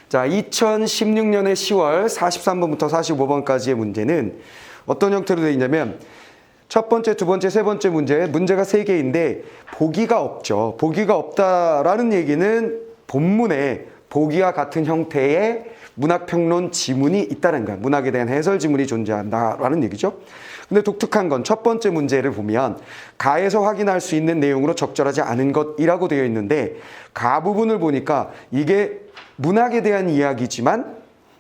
자, 2016년의 10월 43번부터 45번까지의 문제는 어떤 형태로 되어 있냐면 첫 번째, 두 번째, 세 번째 문제가 3개인데 보기가 없죠. 보기가 없다라는 얘기는 본문에 보기와 같은 형태의 문학평론 지문이 있다는 거야. 문학에 대한 해설 지문이 존재한다라는 얘기죠. 근데 독특한 건 첫 번째 문제를 보면 가에서 확인할 수 있는 내용으로 적절하지 않은 것이라고 되어 있는데 가 부분을 보니까 이게 문학에 대한 이야기지만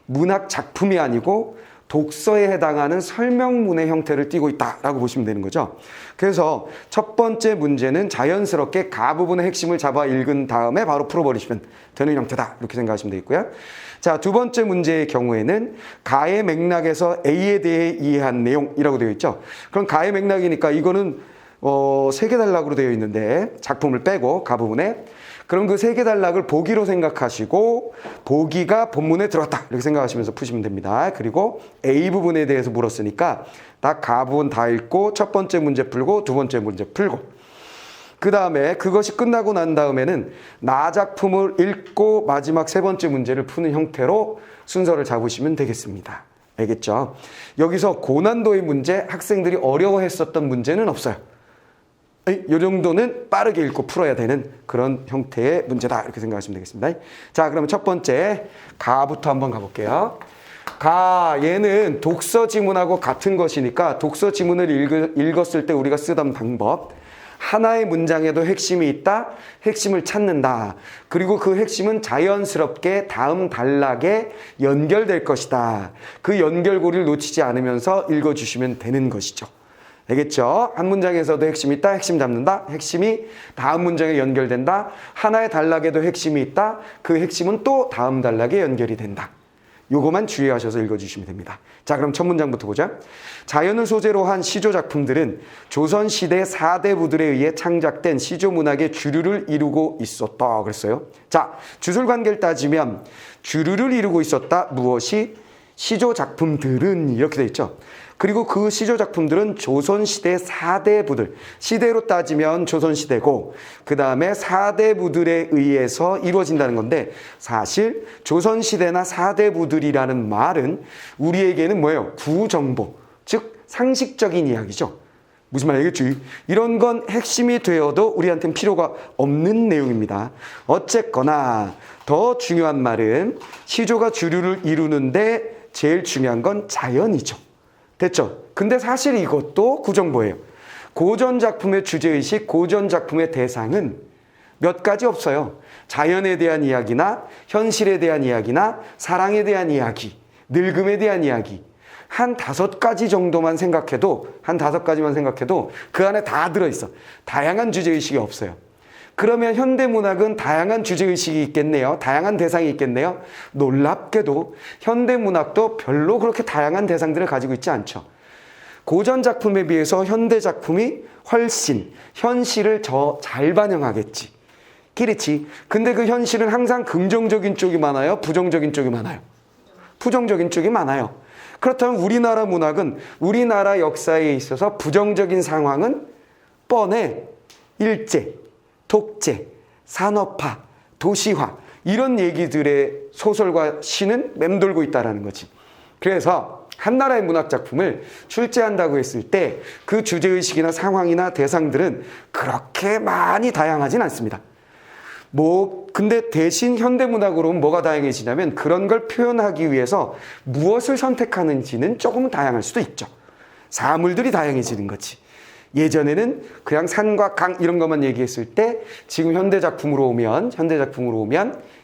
문학 작품이 아니고 독서에 해당하는 설명문의 형태를 띠고 있다라고 보시면 되는 거죠. 그래서 첫 번째 문제는 자연스럽게 가 부분의 핵심을 잡아 읽은 다음에 바로 풀어버리시면 되는 형태다. 이렇게 생각하시면 되겠고요. 자, 두 번째 문제의 경우에는 가의 맥락에서 A에 대해 이해한 내용이라고 되어 있죠. 그럼 가의 맥락이니까 이거는 3개 단락으로 되어 있는데 작품을 빼고 가 부분에 그럼 그 3개 단락을 보기로 생각하시고 보기가 본문에 들어갔다 이렇게 생각하시면서 푸시면 됩니다. 그리고 A 부분에 대해서 물었으니까 딱 가 부분 다 읽고 첫 번째 문제 풀고 두 번째 문제 풀고 그 다음에 그것이 끝나고 난 다음에는 나 작품을 읽고 마지막 세 번째 문제를 푸는 형태로 순서를 잡으시면 되겠습니다. 알겠죠? 여기서 고난도의 문제, 학생들이 어려워했었던 문제는 없어요. 이 정도는 빠르게 읽고 풀어야 되는 그런 형태의 문제다 이렇게 생각하시면 되겠습니다. 자, 그러면 첫 번째 가부터 한번 가볼게요. 가, 얘는 독서 지문하고 같은 것이니까 독서 지문을 읽었을 때 우리가 쓰던 방법 하나의 문장에도 핵심이 있다, 핵심을 찾는다. 그리고 그 핵심은 자연스럽게 다음 단락에 연결될 것이다. 그 연결고리를 놓치지 않으면서 읽어주시면 되는 것이죠. 알겠죠? 한 문장에서도 핵심이 있다, 핵심 잡는다. 핵심이 다음 문장에 연결된다. 하나의 단락에도 핵심이 있다. 그 핵심은 또 다음 단락에 연결이 된다. 요거만 주의하셔서 읽어주시면 됩니다. 자, 그럼 첫 문장부터 보자. 자연을 소재로 한 시조 작품들은 조선시대 4대 부들에 의해 창작된 시조 문학의 주류를 이루고 있었다. 그랬어요. 자, 주술관계를 따지면 주류를 이루고 있었다. 무엇이? 시조 작품들은 이렇게 돼 있죠. 그리고 그 시조 작품들은 조선시대 4대 부들, 시대로 따지면 조선시대고 그 다음에 4대 부들에 의해서 이루어진다는 건데 사실 조선시대나 4대 부들이라는 말은 우리에게는 뭐예요? 구정보, 즉 상식적인 이야기죠. 무슨 말이겠지? 이런 건 핵심이 되어도 우리한테는 필요가 없는 내용입니다. 어쨌거나 더 중요한 말은 시조가 주류를 이루는데 제일 중요한 건 자연이죠. 됐죠? 근데 사실 이것도 구정보예요. 고전 작품의 주제의식, 고전 작품의 대상은 몇 가지 없어요. 자연에 대한 이야기나 현실에 대한 이야기나 사랑에 대한 이야기, 늙음에 대한 이야기 한 5가지 정도만 생각해도 그 안에 다 들어있어. 다양한 주제의식이 없어요. 그러면 현대문학은 다양한 주제의식이 있겠네요. 다양한 대상이 있겠네요. 놀랍게도 현대문학도 별로 그렇게 다양한 대상들을 가지고 있지 않죠. 고전 작품에 비해서 현대 작품이 훨씬 현실을 더 잘 반영하겠지. 그렇지. 근데 그 현실은 항상 긍정적인 쪽이 많아요? 부정적인 쪽이 많아요? 부정적인 쪽이 많아요. 그렇다면 우리나라 문학은 우리나라 역사에 있어서 부정적인 상황은 뻔해. 일제, 독재, 산업화, 도시화 이런 얘기들의 소설과 시는 맴돌고 있다는 거지. 그래서 한 나라의 문학 작품을 출제한다고 했을 때 그 주제의식이나 상황이나 대상들은 그렇게 많이 다양하진 않습니다. 근데 대신 현대문학으로는 뭐가 다양해지냐면 그런 걸 표현하기 위해서 무엇을 선택하는지는 조금은 다양할 수도 있죠. 사물들이 다양해지는 거지. 예전에는 그냥 산과 강 이런 것만 얘기했을 때 지금 현대 작품으로 오면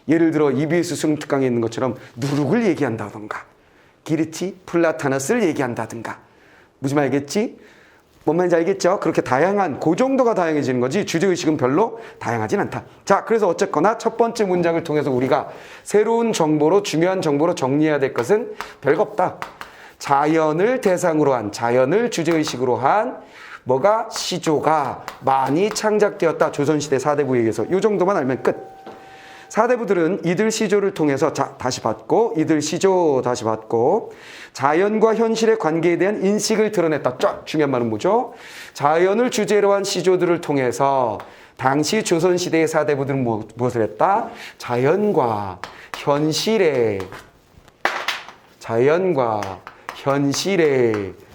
예를 들어 EBS 수능 특강에 있는 것처럼 누룩을 얘기한다던가 기르치, 플라타너스를 얘기한다든가 무슨 말이겠지? 뭔 말인지 알겠죠? 그렇게 다양한 그 정도가 다양해지는 거지 주제의식은 별로 다양하진 않다. 자, 그래서 어쨌거나 첫 번째 문장을 통해서 우리가 새로운 정보로 중요한 정보로 정리해야 될 것은 별거 없다. 자연을 대상으로 한 자연을 주제의식으로 한 뭐가 시조가 많이 창작되었다. 조선시대 4대부에 의해서 이 정도만 알면 끝. 사대부들은 이들 시조를 통해서 다시 받고 이들 시조 다시 받고 자연과 현실의 관계에 대한 인식을 드러냈다. 쫙 중요한 말은 뭐죠? 자연을 주제로 한 시조들을 통해서 당시 조선시대의 사대부들은 무엇을 했다? 자연과 현실의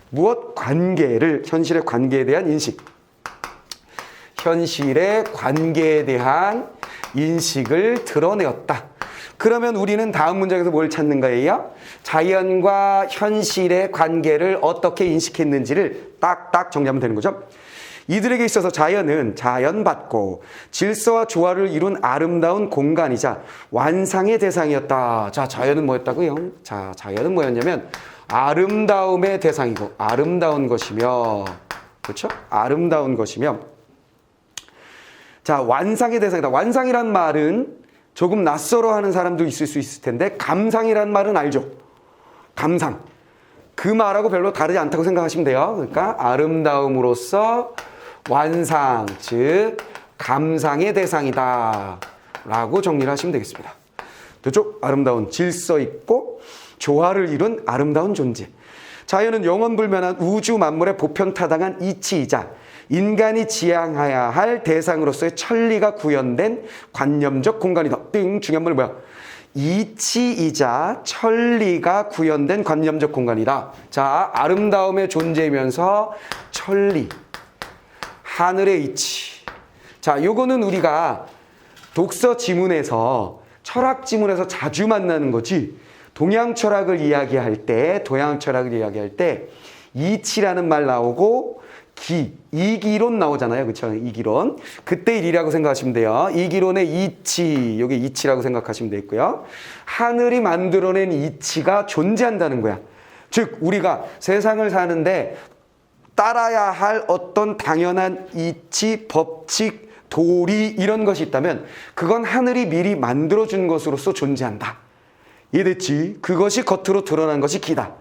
무엇? 관계를, 현실의 관계에 대한 인식. 현실의 관계에 대한 인식을 드러내었다. 그러면 우리는 다음 문장에서 뭘 찾는 거예요? 자연과 현실의 관계를 어떻게 인식했는지를 딱딱 정리하면 되는 거죠. 이들에게 있어서 자연은 자연받고 질서와 조화를 이룬 아름다운 공간이자 완상의 대상이었다. 자, 자연은 뭐였다고요? 자, 자연은 뭐였냐면 아름다움의 대상이고 아름다운 것이며, 그렇죠? 아름다운 것이며, 자, 완상의 대상이다. 완상이란 말은 조금 낯설어 하는 사람도 있을 수 있을 텐데 감상이란 말은 알죠? 감상. 그 말하고 별로 다르지 않다고 생각하시면 돼요. 그러니까 아름다움으로서 완상, 즉 감상의 대상이다 라고 정리를 하시면 되겠습니다. 됐죠? 아름다운, 질서 있고 조화를 이룬 아름다운 존재. 자연은 영원불변한 우주 만물의 보편타당한 이치이자 인간이 지향해야 할 대상으로서의 천리가 구현된 관념적 공간이다. 띵, 중요한 말은 뭐야? 이치이자 천리가 구현된 관념적 공간이다. 자, 아름다움의 존재이면서 천리, 하늘의 이치. 자, 요거는 우리가 독서 지문에서, 철학 지문에서 자주 만나는 거지. 동양 철학을 이야기할 때 이치라는 말 나오고 이기론 나오잖아요. 그렇죠? 이기론. 그때 일이라고 생각하시면 돼요. 이기론의 이치, 여기 이치라고 생각하시면 되겠고요. 하늘이 만들어낸 이치가 존재한다는 거야. 즉 우리가 세상을 사는데 따라야 할 어떤 당연한 이치, 법칙, 도리 이런 것이 있다면 그건 하늘이 미리 만들어준 것으로서 존재한다. 이해됐지? 그것이 겉으로 드러난 것이 기다.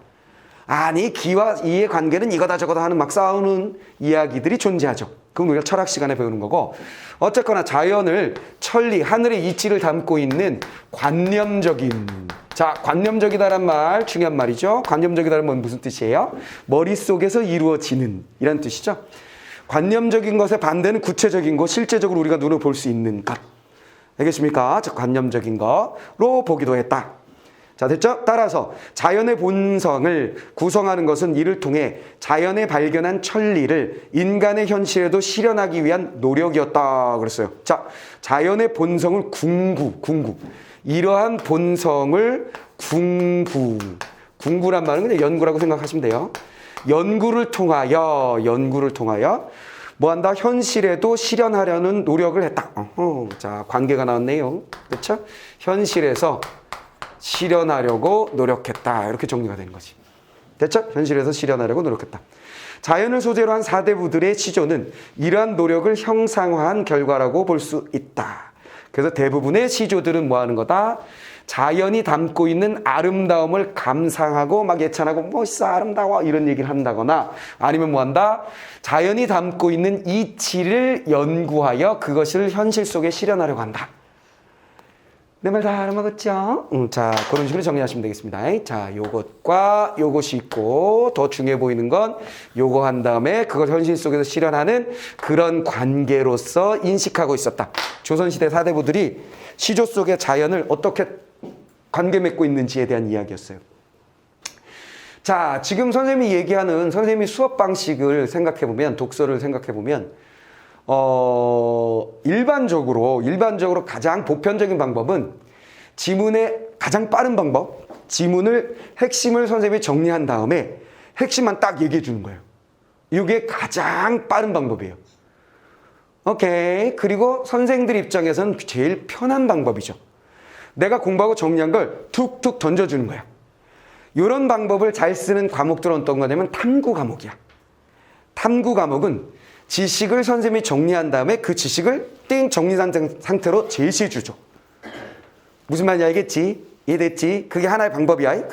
아니, 기와 이의 관계는 이거다 저거다 하는 막 싸우는 이야기들이 존재하죠. 그건 우리가 철학 시간에 배우는 거고, 어쨌거나 자연을, 천리, 하늘의 이치를 담고 있는 관념적인, 자, 관념적이다란 말 중요한 말이죠. 관념적이다는 건 무슨 뜻이에요? 머릿속에서 이루어지는 이란 뜻이죠. 관념적인 것의 반대는 구체적인 것, 실제적으로 우리가 눈으로 볼 수 있는 것. 알겠습니까? 즉 관념적인 거로 보기도 했다. 자, 됐죠? 따라서 자연의 본성을 구성하는 것은 이를 통해 자연에 발견한 천리를 인간의 현실에도 실현하기 위한 노력이었다 그랬어요. 자, 자연의 본성을 궁구. 이러한 본성을 궁구란 말은 그냥 연구라고 생각하시면 돼요. 연구를 통하여 뭐한다? 현실에도 실현하려는 노력을 했다. 자, 관계가 나왔네요. 그렇죠? 현실에서 실현하려고 노력했다. 이렇게 정리가 되는 거지. 됐죠? 현실에서 실현하려고 노력했다. 자연을 소재로 한 사대부들의 시조는 이러한 노력을 형상화한 결과라고 볼 수 있다. 그래서 대부분의 시조들은 뭐 하는 거다? 자연이 담고 있는 아름다움을 감상하고 막 예찬하고 멋있어 아름다워 이런 얘기를 한다거나 아니면 뭐 한다? 자연이 담고 있는 이치를 연구하여 그것을 현실 속에 실현하려고 한다. 내 말 다 알아먹었죠? 자, 그런 식으로 정리하시면 되겠습니다. 자, 요것과 요것이 있고 더 중요해 보이는 건 요거 한 다음에 그걸 현실 속에서 실현하는 그런 관계로서 인식하고 있었다. 조선시대 사대부들이 시조 속의 자연을 어떻게 관계 맺고 있는지에 대한 이야기였어요. 자, 지금 선생님이 얘기하는 선생님이 수업 방식을 생각해보면, 독서를 생각해보면 일반적으로 가장 보편적인 방법은 지문의 가장 빠른 방법, 지문을 핵심을 선생님이 정리한 다음에 핵심만 딱 얘기해 주는 거예요. 이게 가장 빠른 방법이에요. 오케이. 그리고 선생들 입장에서는 제일 편한 방법이죠. 내가 공부하고 정리한 걸 툭툭 던져주는 거야. 이런 방법을 잘 쓰는 과목들은 어떤 거냐면 탐구 과목이야. 탐구 과목은 지식을 선생님이 정리한 다음에 그 지식을 띵 정리한 상태로 제시해 주죠. 무슨 말인지 알겠지? 이해됐지? 그게 하나의 방법이야.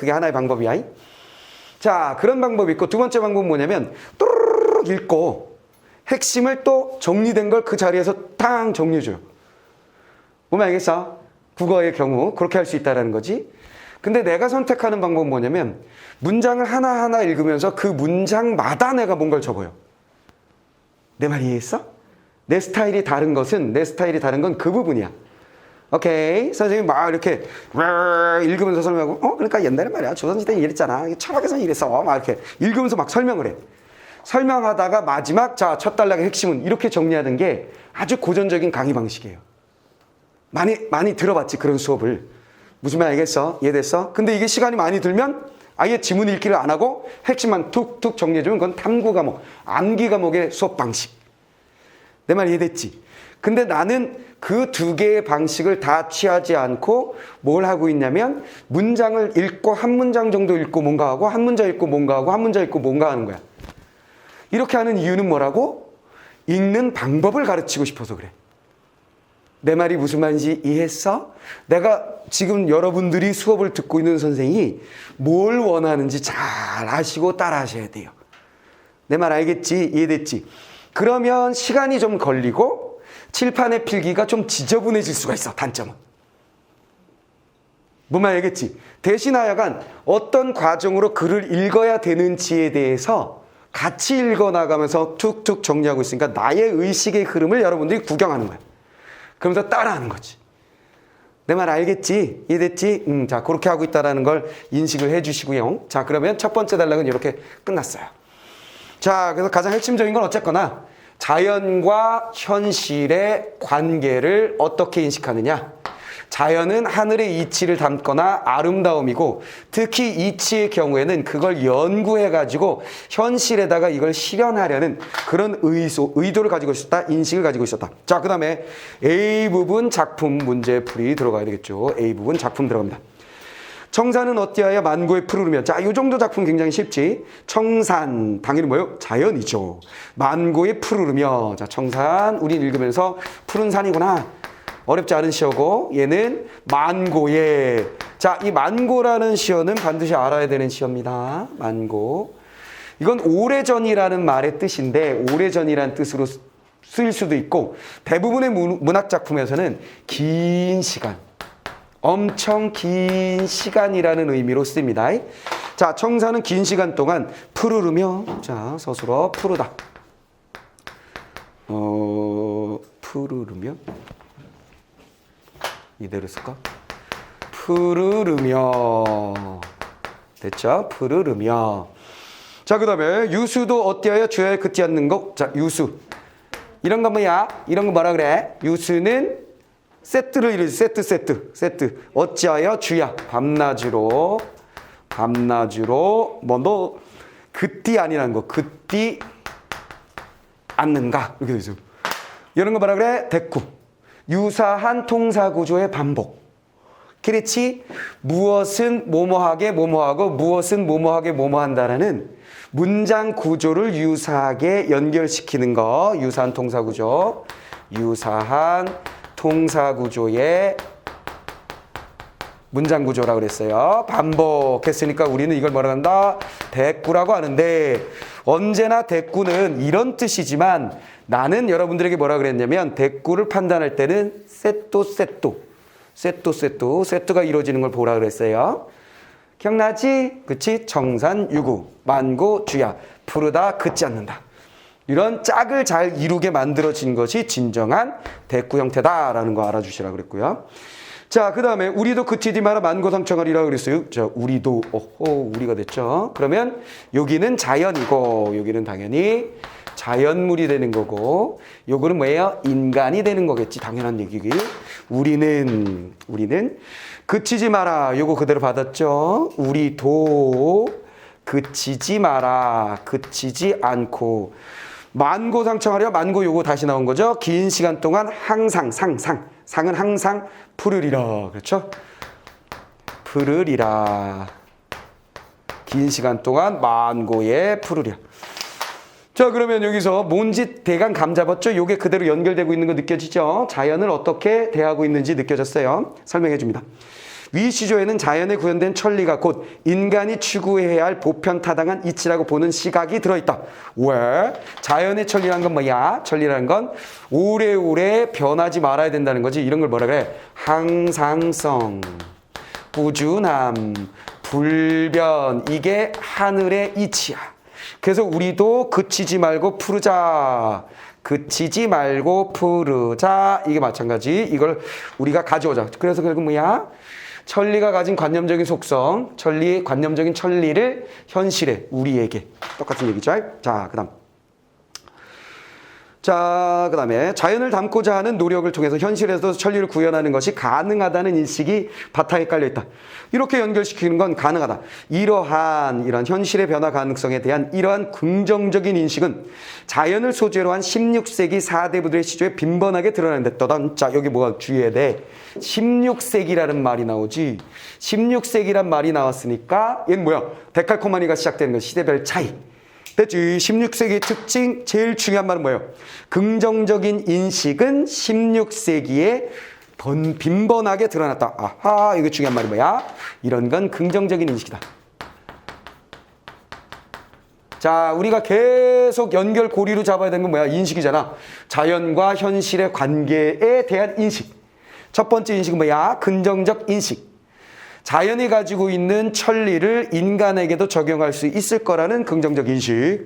자, 그런 방법이 있고 두 번째 방법은 뭐냐면 또르르륵 읽고 핵심을 또 정리된 걸 그 자리에서 탕 정리해 줘요. 보면 알겠어? 국어의 경우 그렇게 할 수 있다는 거지. 근데 내가 선택하는 방법은 뭐냐면 문장을 하나하나 읽으면서 그 문장마다 내가 뭔가를 적어요. 내 말 이해했어? 내 스타일이 다른 건 그 부분이야. 오케이. 선생님이 막 이렇게 읽으면서 설명하고 그러니까 옛날에 말이야. 조선시대에 이랬잖아. 철학에서는 이랬어. 막 이렇게 읽으면서 막 설명을 해. 설명하다가 마지막 첫 단락의 핵심은 이렇게 정리하는 게 아주 고전적인 강의 방식이에요. 많이 들어봤지 그런 수업을. 무슨 말 알겠어? 이해됐어? 근데 이게 시간이 많이 들면 아예 지문 읽기를 안 하고 핵심만 툭툭 정리해주면 그건 탐구 과목, 암기 과목의 수업 방식. 내 말 이해됐지? 근데 나는 그 두 개의 방식을 다 취하지 않고 뭘 하고 있냐면 문장을 읽고 한 문장 정도 읽고 뭔가 하고 한 문장 읽고 뭔가 하고 한 문장 읽고 뭔가 하는 거야. 이렇게 하는 이유는 뭐라고? 읽는 방법을 가르치고 싶어서 그래. 내 말이 무슨 말인지 이해했어? 내가 지금 여러분들이 수업을 듣고 있는 선생이 뭘 원하는지 잘 아시고 따라 하셔야 돼요. 내 말 알겠지? 이해됐지? 그러면 시간이 좀 걸리고 칠판의 필기가 좀 지저분해질 수가 있어. 단점은. 뭔 말 알겠지? 대신 하여간 어떤 과정으로 글을 읽어야 되는지에 대해서 같이 읽어나가면서 툭툭 정리하고 있으니까 나의 의식의 흐름을 여러분들이 구경하는 거야. 그러면서 따라하는 거지. 내 말 알겠지? 이해됐지? 자, 그렇게 하고 있다는 걸 인식을 해주시고요. 자, 그러면 첫 번째 단락은 이렇게 끝났어요. 자, 그래서 가장 핵심적인 건 어쨌거나 자연과 현실의 관계를 어떻게 인식하느냐. 자연은 하늘의 이치를 담거나 아름다움이고 특히 이치의 경우에는 그걸 연구해가지고 현실에다가 이걸 실현하려는 그런 의도를 가지고 있었다. 인식을 가지고 있었다. 자, 그 다음에 A 부분 작품 문제풀이 들어가야 되겠죠. A 부분 작품 들어갑니다. 청산은 어찌하여 만고에 푸르르며. 자, 이 정도 작품 굉장히 쉽지. 청산, 당연히 뭐예요? 자연이죠. 만고에 푸르르며. 자, 청산, 우린 읽으면서 푸른 산이구나. 어렵지 않은 시어고 얘는 만고에. 자, 이 만고라는 시어는 반드시 알아야 되는 시어입니다. 만고. 이건 오래전이라는 말의 뜻인데 오래전이라는 뜻으로 쓰일 수도 있고 대부분의 문학작품에서는 긴 시간, 엄청 긴 시간이라는 의미로 씁니다. 자, 청산은 긴 시간 동안 푸르르며. 자, 서술어 푸르다. 푸르르며. 이대로 쓸까? 푸르르며. 됐죠? 푸르르며. 자, 그 다음에 유수도 어찌하여 주야에 긋지 않는 것. 자, 유수. 이런 건 뭐야? 이런 거 뭐라 그래? 유수는 세트를 이루지. 세트. 어찌하여 주야. 밤낮으로. 뭐 너 긋디 아니라는 거. 긋디 않는가? 이렇게 되죠. 이런 거 뭐라 그래? 대꾸. 유사한 통사 구조의 반복. 그렇지? 무엇은 뭐뭐하게 뭐뭐하고 무엇은 뭐뭐하게 뭐뭐한다라는 문장 구조를 유사하게 연결시키는 거. 유사한 통사 구조. 유사한 통사 구조의 문장 구조라고 그랬어요. 반복했으니까 우리는 이걸 뭐라 한다? 대꾸라고 하는데 언제나 대꾸는 이런 뜻이지만 나는 여러분들에게 뭐라 그랬냐면 대꾸를 판단할 때는 세트가 이루어지는 걸 보라 그랬어요. 기억나지? 그치? 청산, 유구, 만고, 주야. 푸르다, 긋지 않는다. 이런 짝을 잘 이루게 만들어진 것이 진정한 대꾸 형태다라는 거 알아주시라 그랬고요. 자, 그 다음에 우리도 그치지 마라 만고상청하리라고 그랬어요. 자, 우리도 우리가 됐죠. 그러면 여기는 자연이고 여기는 당연히 자연물이 되는 거고 요거는 뭐예요? 인간이 되는 거겠지. 당연한 얘기기. 우리는 그치지 마라. 요거 그대로 받았죠. 우리도 그치지 마라. 그치지 않고 만고상청하려. 만고 요거 다시 나온 거죠. 긴 시간 동안 항상 상은 항상 푸르리라. 그렇죠? 푸르리라. 긴 시간 동안 만고에 푸르리라. 자, 그러면 여기서 뭔지 대강 감 잡았죠? 요게 그대로 연결되고 있는 거 느껴지죠? 자연을 어떻게 대하고 있는지 느껴졌어요? 설명해 줍니다. 위 시조에는 자연에 구현된 천리가 곧 인간이 추구해야 할 보편타당한 이치라고 보는 시각이 들어있다. 왜? 자연의 천리라는 건 뭐야? 천리라는 건 오래오래 변하지 말아야 된다는 거지. 이런 걸 뭐라 그래? 항상성, 꾸준함, 불변, 이게 하늘의 이치야. 그래서 우리도 그치지 말고 푸르자. 그치지 말고 푸르자. 이게 마찬가지. 이걸 우리가 가져오자. 그래서 결국 뭐야? 천리가 가진 관념적인 속성, 관념적인 천리를 현실에, 우리에게. 똑같은 얘기죠. 자, 그 다음에 자연을 담고자 하는 노력을 통해서 현실에서 천리를 구현하는 것이 가능하다는 인식이 바탕에 깔려있다. 이렇게 연결시키는 건 가능하다. 이러한 현실의 변화 가능성에 대한 이러한 긍정적인 인식은 자연을 소재로 한 16세기 4대부들의 시조에 빈번하게 드러나는데 자, 여기 뭐가 주의해야 돼? 16세기라는 말이 나오지. 16세기란 말이 나왔으니까 얘는 뭐야? 데칼코마니가 시작되는 건 시대별 차이. 됐지? 16세기의 특징, 제일 중요한 말은 뭐예요? 긍정적인 인식은 16세기에 빈번하게 드러났다. 아하, 이거 중요한 말이 뭐야? 이런 건 긍정적인 인식이다. 자, 우리가 계속 연결고리로 잡아야 되는 건 뭐야? 인식이잖아. 자연과 현실의 관계에 대한 인식. 첫 번째 인식은 뭐야? 긍정적 인식. 자연이 가지고 있는 천리를 인간에게도 적용할 수 있을 거라는 긍정적 인식.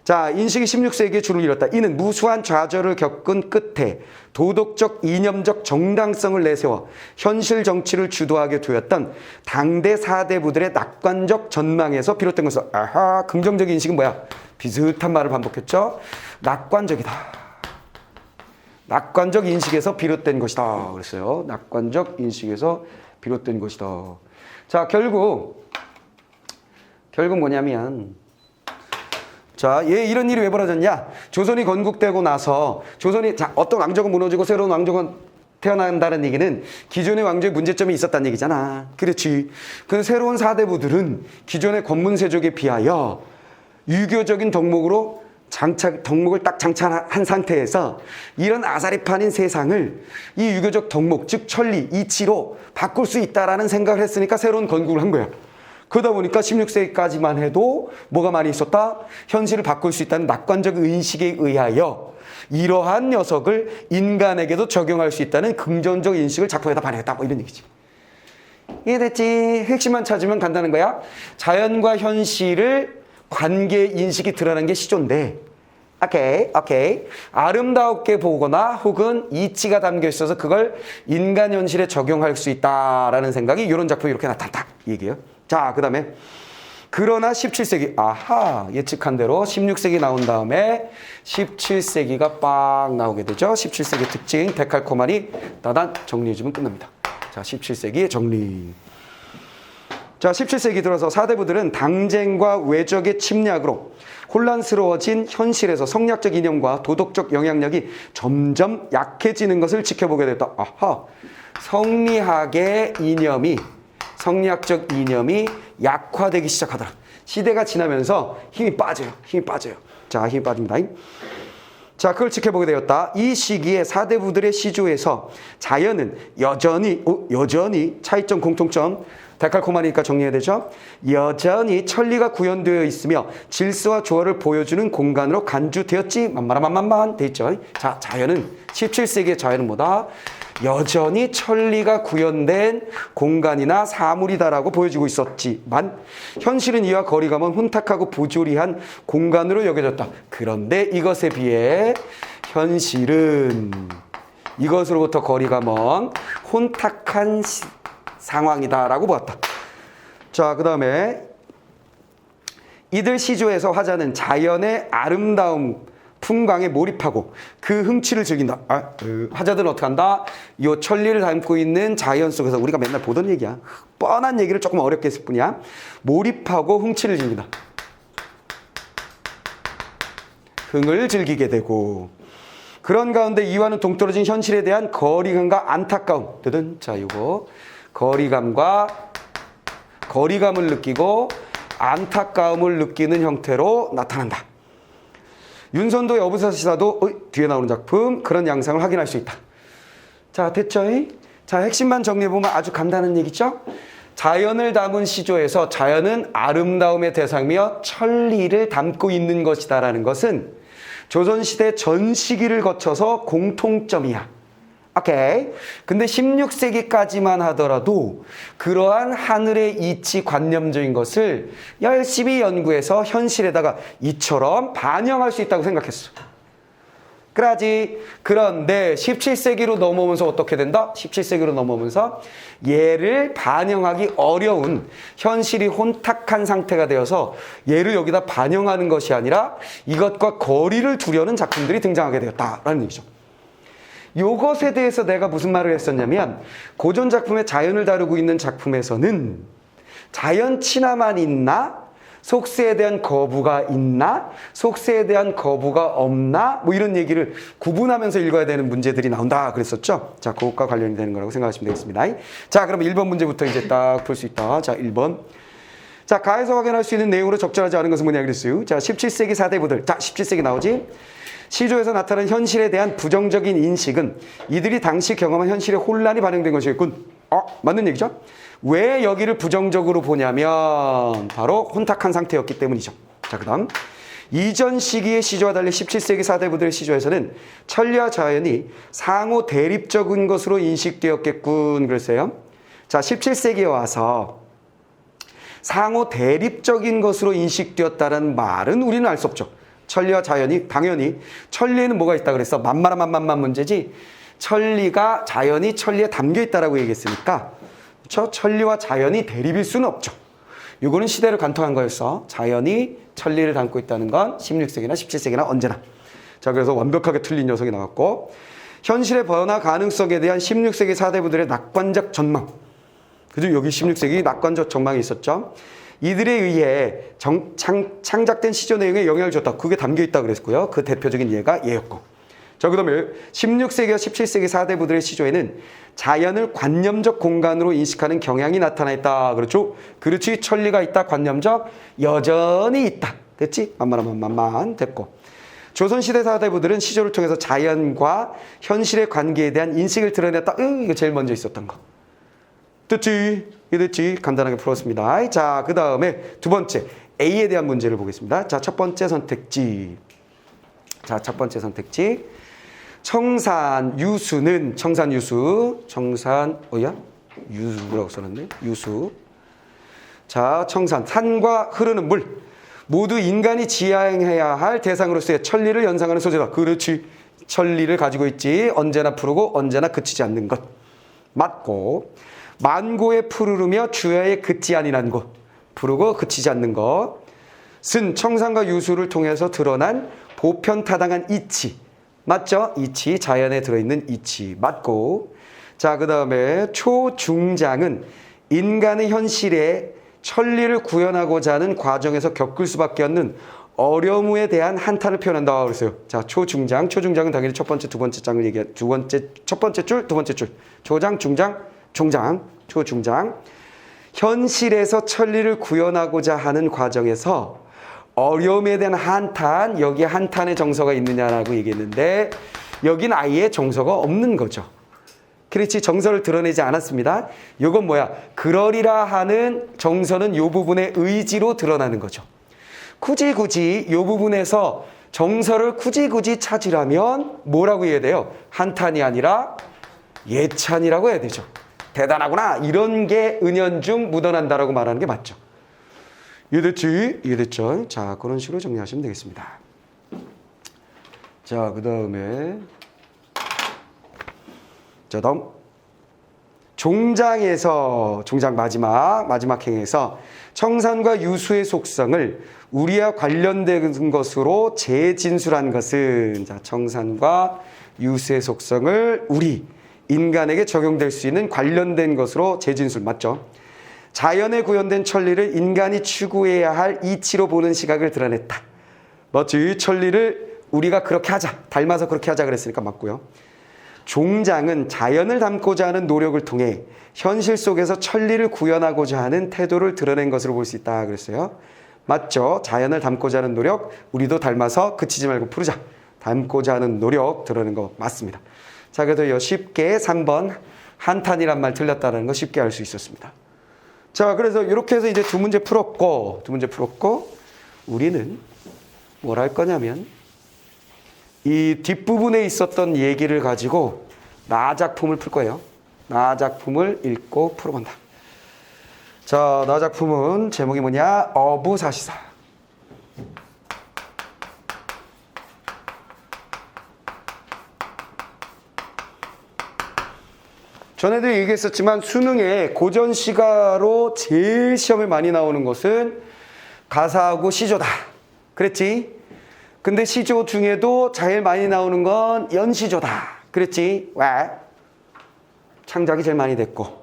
자, 인식이 16세기에 줄을 이뤘다. 이는 무수한 좌절을 겪은 끝에 도덕적, 이념적 정당성을 내세워 현실 정치를 주도하게 되었던 당대 4대부들의 낙관적 전망에서 비롯된 것은 아하, 긍정적인 인식은 뭐야? 비슷한 말을 반복했죠? 낙관적이다. 낙관적 인식에서 비롯된 것이다. 그랬어요. 낙관적 인식에서 비롯된 것이다. 자, 결국 뭐냐면, 자, 이런 일이 왜 벌어졌냐? 조선이 건국되고 나서 어떤 왕조가 무너지고 새로운 왕조가 태어난다는 얘기는 기존의 왕조의 문제점이 있었다는 얘기잖아. 그렇지. 그 새로운 사대부들은 기존의 권문세족에 비하여 유교적인 덕목으로 덕목을 딱 장착한 상태에서 이런 아사리판인 세상을 이 유교적 덕목, 즉 천리, 이치로 바꿀 수 있다라는 생각을 했으니까 새로운 건국을 한 거야. 그러다 보니까 16세기까지만 해도 뭐가 많이 있었다? 현실을 바꿀 수 있다는 낙관적 의식에 의하여 이러한 녀석을 인간에게도 적용할 수 있다는 긍정적 인식을 작품에다 반영했다. 뭐 이런 얘기지. 이해됐지? 핵심만 찾으면 간다는 거야. 자연과 현실을 관계 인식이 드러나는 게 시조인데, 오케이. 아름답게 보거나 혹은 이치가 담겨 있어서 그걸 인간 현실에 적용할 수 있다라는 생각이 이런 작품이 이렇게 나타났다. 이 얘기예요. 자, 그 다음에 그러나 17세기, 아하, 예측한 대로 16세기 나온 다음에 17세기가 빡 나오게 되죠. 17세기 특징, 데칼코마니 따단 정리해주면 끝납니다. 자, 17세기 정리. 자, 17세기 들어서 사대부들은 당쟁과 외적의 침략으로 혼란스러워진 현실에서 성리학적 이념과 도덕적 영향력이 점점 약해지는 것을 지켜보게 됐다. 아하, 성리학적 이념이 약화되기 시작하더라. 시대가 지나면서 힘이 빠져요. 자, 힘이 빠집니다. 자, 그걸 지켜보게 되었다. 이 시기에 사대부들의 시조에서 자연은 여전히 차이점, 공통점, 데칼코마니니까 정리해야 되죠. 여전히 천리가 구현되어 있으며 질서와 조화를 보여주는 공간으로 간주되었지. 만만한 돼 있죠. 자, 자연은 17세기의 자연은 뭐다? 여전히 천리가 구현된 공간이나 사물이다라고 보여지고 있었지만 현실은 이와 거리감은 혼탁하고 부조리한 공간으로 여겨졌다. 그런데 이것에 비해 현실은 이것으로부터 거리감은 혼탁한 상황이다라고 보았다. 자, 그 다음에 이들 시조에서 화자는 자연의 아름다움, 풍광에 몰입하고 그 흥취를 즐긴다. 화자들은 어떻게 한다? 이 천리를 담고 있는 자연 속에서 우리가 맨날 보던 얘기야. 뻔한 얘기를 조금 어렵게 했을 뿐이야. 몰입하고 흥취를 즐긴다. 흥을 즐기게 되고 그런 가운데 이와는 동떨어진 현실에 대한 거리감과 안타까움. 자, 이거 거리감을 느끼고 안타까움을 느끼는 형태로 나타난다. 윤선도 여부사시사도 뒤에 나오는 작품 그런 양상을 확인할 수 있다. 자, 됐죠? 자, 핵심만 정리해보면 아주 간단한 얘기죠? 자연을 담은 시조에서 자연은 아름다움의 대상이며 천리를 담고 있는 것이다라는 것은 조선시대 전 시기를 거쳐서 공통점이야. 오케이. 근데 16세기까지만 하더라도 그러한 하늘의 이치 관념적인 것을 열심히 연구해서 현실에다가 이처럼 반영할 수 있다고 생각했어. 그러지. 그런데 17세기로 넘어오면서 어떻게 된다? 17세기로 넘어오면서 얘를 반영하기 어려운 현실이 혼탁한 상태가 되어서 얘를 여기다 반영하는 것이 아니라 이것과 거리를 두려는 작품들이 등장하게 되었다라는 얘기죠. 요것에 대해서 내가 무슨 말을 했었냐면 고전 작품의 자연을 다루고 있는 작품에서는 자연 친화만 있나? 속세에 대한 거부가 있나? 속세에 대한 거부가 없나? 뭐 이런 얘기를 구분하면서 읽어야 되는 문제들이 나온다 그랬었죠. 자, 그것과 관련이 되는 거라고 생각하시면 되겠습니다. 자, 그럼 1번 문제부터 이제 딱 풀 수 있다. 자, 1번. 자, 가에서 확인할 수 있는 내용으로 적절하지 않은 것은 뭐냐 그랬어요. 자, 17세기 사대부들. 자, 17세기 나오지? 시조에서 나타난 현실에 대한 부정적인 인식은 이들이 당시 경험한 현실의 혼란이 반영된 것이겠군. 맞는 얘기죠? 왜 여기를 부정적으로 보냐면 바로 혼탁한 상태였기 때문이죠. 자, 그 다음 이전 시기의 시조와 달리 17세기 사대부들의 시조에서는 천리와 자연이 상호 대립적인 것으로 인식되었겠군 그랬어요. 자, 17세기에 와서 상호 대립적인 것으로 인식되었다는 말은 우리는 알 수 없죠. 천리와 자연이 당연히 천리에는 뭐가 있다 그랬어? 만만한 문제지. 천리가 자연이 천리에 담겨 있다라고 얘기했으니까 그렇죠? 천리와 자연이 대립일 수는 없죠. 이거는 시대를 간통한 거였어. 자연이 천리를 담고 있다는 건 16세기나 17세기나 언제나. 자, 그래서 완벽하게 틀린 녀석이 나왔고 현실의 변화 가능성에 대한 16세기 사대부들의 낙관적 전망. 그죠? 여기 16세기 낙관적 전망이 있었죠. 이들에 의해 창작된 시조 내용에 영향을 줬다. 그게 담겨 있다 그랬고요. 그 대표적인 예가 얘였고. 자, 그 다음에 16세기와 17세기 사대부들의 시조에는 자연을 관념적 공간으로 인식하는 경향이 나타나 있다. 그렇죠? 그렇지. 천리가 있다. 관념적 여전히 있다. 됐지? 만만 됐고. 조선시대 사대부들은 시조를 통해서 자연과 현실의 관계에 대한 인식을 드러냈다. 이거 제일 먼저 있었던 거. 됐지? 됐지? 간단하게 풀었습니다. 자, 그 다음에 두 번째 A에 대한 문제를 보겠습니다. 자, 첫 번째 선택지. 자, 첫 번째 선택지. 청산유수는 유수라고 써놨네. 유수. 자, 산과 흐르는 물. 모두 인간이 지향해야 할 대상으로서의 천리를 연상하는 소재다. 그렇지. 천리를 가지고 있지. 언제나 푸르고 언제나 그치지 않는 것. 맞고. 만고에 푸르르며 주야에 그치 아니한 곳. 푸르고 그치지 않는 것은 청산과 유수를 통해서 드러난 보편타당한 이치. 맞죠? 이치, 자연에 들어있는 이치. 맞고. 자, 그 다음에 초중장은 인간의 현실에 천리를 구현하고자 하는 과정에서 겪을 수밖에 없는 어려움에 대한 한탄을 표현한다 그랬어요. 자, 초중장은 당연히 첫 번째, 두 번째 장을 첫 번째 줄, 두 번째 줄. 초장, 중장, 초중장. 현실에서 천리를 구현하고자 하는 과정에서 어려움에 대한 한탄, 여기에 한탄의 정서가 있느냐라고 얘기했는데 여긴 아예 정서가 없는 거죠. 그렇지, 정서를 드러내지 않았습니다. 이건 뭐야? 그러리라 하는 정서는 이 부분의 의지로 드러나는 거죠. 굳이 이 부분에서 정서를 굳이 찾으려면 뭐라고 해야 돼요? 한탄이 아니라 예찬이라고 해야 되죠. 대단하구나. 이런 게 은연중 묻어난다라고 말하는 게 맞죠. 이해됐죠? 자, 그런 식으로 정리하시면 되겠습니다. 자, 그 다음에 다음 종장 마지막 행에서 청산과 유수의 속성을 우리와 관련된 것으로 재진술한 것은 자, 청산과 유수의 속성을 우리 인간에게 적용될 수 있는 관련된 것으로 재진술 맞죠? 자연에 구현된 천리를 인간이 추구해야 할 이치로 보는 시각을 드러냈다. 맞지? 천리를 우리가 그렇게 하자. 닮아서 그렇게 하자 그랬으니까 맞고요. 종장은 자연을 닮고자 하는 노력을 통해 현실 속에서 천리를 구현하고자 하는 태도를 드러낸 것으로 볼 수 있다 그랬어요. 맞죠? 자연을 닮고자 하는 노력, 우리도 닮아서 그치지 말고 푸르자. 닮고자 하는 노력 드러낸 거 맞습니다. 자, 그래서 쉽게 3번 한탄이란 말 틀렸다는 거 쉽게 알 수 있었습니다. 자, 그래서 이렇게 해서 이제 두 문제 풀었고 우리는 뭘 할 거냐면 이 뒷부분에 있었던 얘기를 가지고 나 작품을 풀 거예요. 나 작품을 읽고 풀어본다. 자, 나 작품은 제목이 뭐냐? 어부사시사. 전에도 얘기했었지만 수능에 고전시가로 제일 시험에 많이 나오는 것은 가사하고 시조다. 그랬지? 근데 시조 중에도 제일 많이 나오는 건 연시조다. 그랬지? 왜? 창작이 제일 많이 됐고.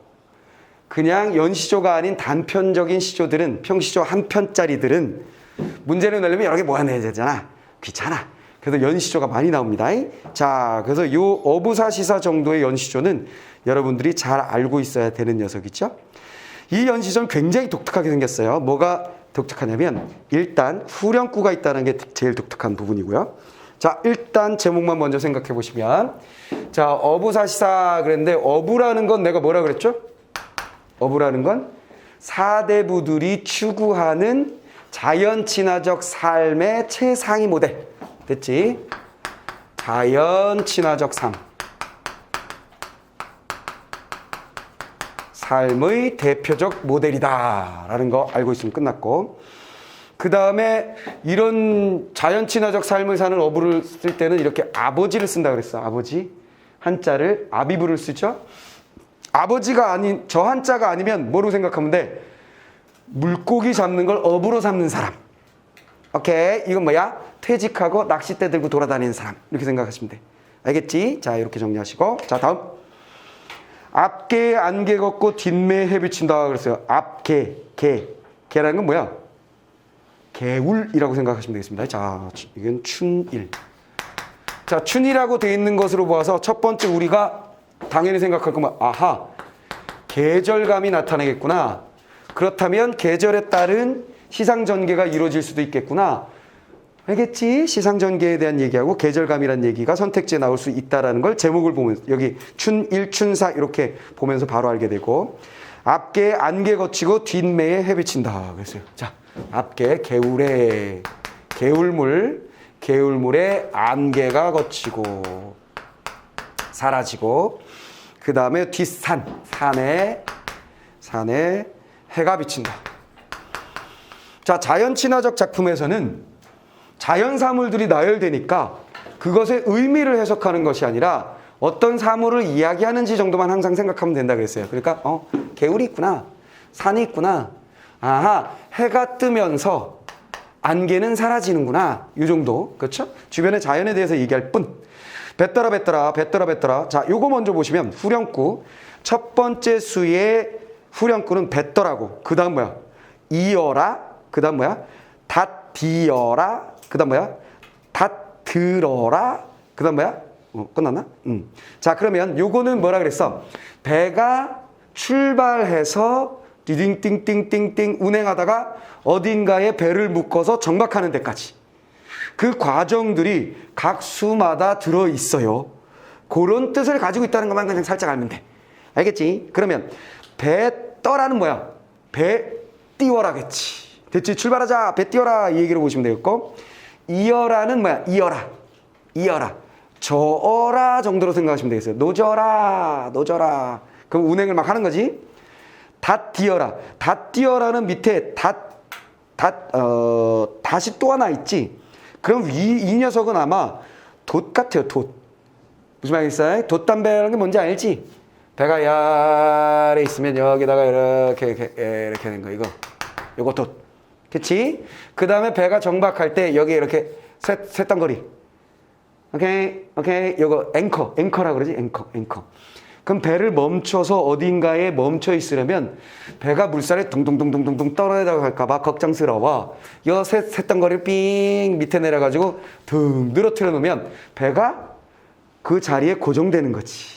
그냥 연시조가 아닌 단편적인 시조들은, 평시조 한 편짜리들은 문제를 내려면 여러 개 모아내야 되잖아. 귀찮아. 그래서 연시조가 많이 나옵니다. 자, 그래서 요 어부사시사 정도의 연시조는 여러분들이 잘 알고 있어야 되는 녀석이죠. 이 연시조는 굉장히 독특하게 생겼어요. 뭐가 독특하냐면 일단 후렴구가 있다는 게 제일 독특한 부분이고요. 자, 일단 제목만 먼저 생각해 보시면, 자, 어부사시사 그랬는데 어부라는 건 내가 뭐라 그랬죠? 어부라는 건 사대부들이 추구하는 자연 친화적 삶의 최상위 모델. 됐지? 자연 친화적 삶의 대표적 모델이다 라는 거 알고 있으면 끝났고, 그 다음에 이런 자연 친화적 삶을 사는 어부를 쓸 때는 이렇게 아버지를 쓴다 그랬어. 아버지 한자를 아비부를 쓰죠. 아버지가 아닌 저 한자가 아니면 뭐로 생각하면 돼? 물고기 잡는 걸 어부로 삼는 사람. 오케이, 이건 뭐야? 퇴직하고 낚싯대 들고 돌아다니는 사람, 이렇게 생각하시면 돼. 알겠지? 자, 이렇게 정리하시고, 자, 다음. 앞개에 안개 걷고 뒷매에 해 비친다 그랬어요. 앞개, 개라는 건 뭐야? 개울이라고 생각하시면 되겠습니다. 자, 이건 춘일. 자, 춘이라고 되어 있는 것으로 보아서 첫 번째 우리가 당연히 생각할 거면, 아하, 계절감이 나타나겠구나. 그렇다면 계절에 따른 시상전개가 이루어질 수도 있겠구나. 알겠지? 시상전개에 대한 얘기하고 계절감이라는 얘기가 선택지에 나올 수 있다는 걸 제목을 보면서, 여기 춘일, 춘사 이렇게 보면서 바로 알게 되고, 앞개에 안개 거치고 뒷매에 해 비친다 그랬어요. 자, 앞개 개울에 개울물에 안개가 거치고 사라지고, 그 다음에 산에 해가 비친다. 자, 자연 친화적 작품에서는 자연 사물들이 나열되니까 그것의 의미를 해석하는 것이 아니라 어떤 사물을 이야기하는지 정도만 항상 생각하면 된다 그랬어요. 그러니까 개울이 있구나, 산이 있구나, 아하, 해가 뜨면서 안개는 사라지는구나, 이 정도. 그렇죠? 주변의 자연에 대해서 얘기할 뿐. 뱉더라. 자, 요거 먼저 보시면 후렴구 첫 번째 수의 후렴구는 뱉더라고. 그 다음 뭐야? 이어라. 그 다음 뭐야? 닷디어라. 그 다음 뭐야? 닷들어라. 그 다음 뭐야? 끝났나? 자, 그러면 요거는 뭐라 그랬어? 배가 출발해서 띵띵띵띵띵 운행하다가 어딘가에 배를 묶어서 정박하는 데까지. 그 과정들이 각 수마다 들어있어요. 그런 뜻을 가지고 있다는 것만 그냥 살짝 알면 돼. 알겠지? 그러면 배 떠라는 뭐야? 배 띄워라겠지. 됐지? 출발하자, 배 띄워라, 이 얘기로 보시면 되겠고, 이어라는 뭐야? 이어라. 저어라 정도로 생각하시면 되겠어요. 노져라. 그럼 운행을 막 하는 거지. 닷디어라는 밑에 닷이 또 하나 있지. 그럼 이 녀석은 아마 돛 같아요, 돛. 무슨 말이겠어요? 돛담배라는 게 뭔지 알지? 배가 야래 있으면 여기다가 이렇게 된 거, 이거 돛. 그치? 그 다음에 배가 정박할 때 여기 이렇게 쇳덩거리. 오케이. 요거 앵커라 그러지? 앵커. 그럼 배를 멈춰서 어딘가에 멈춰 있으려면 배가 물살에 둥둥둥둥둥 떨어지다가 갈까봐 걱정스러워. 요 쇳덩거리를 삥 밑에 내려가지고 등 늘어뜨려 놓으면 배가 그 자리에 고정되는 거지.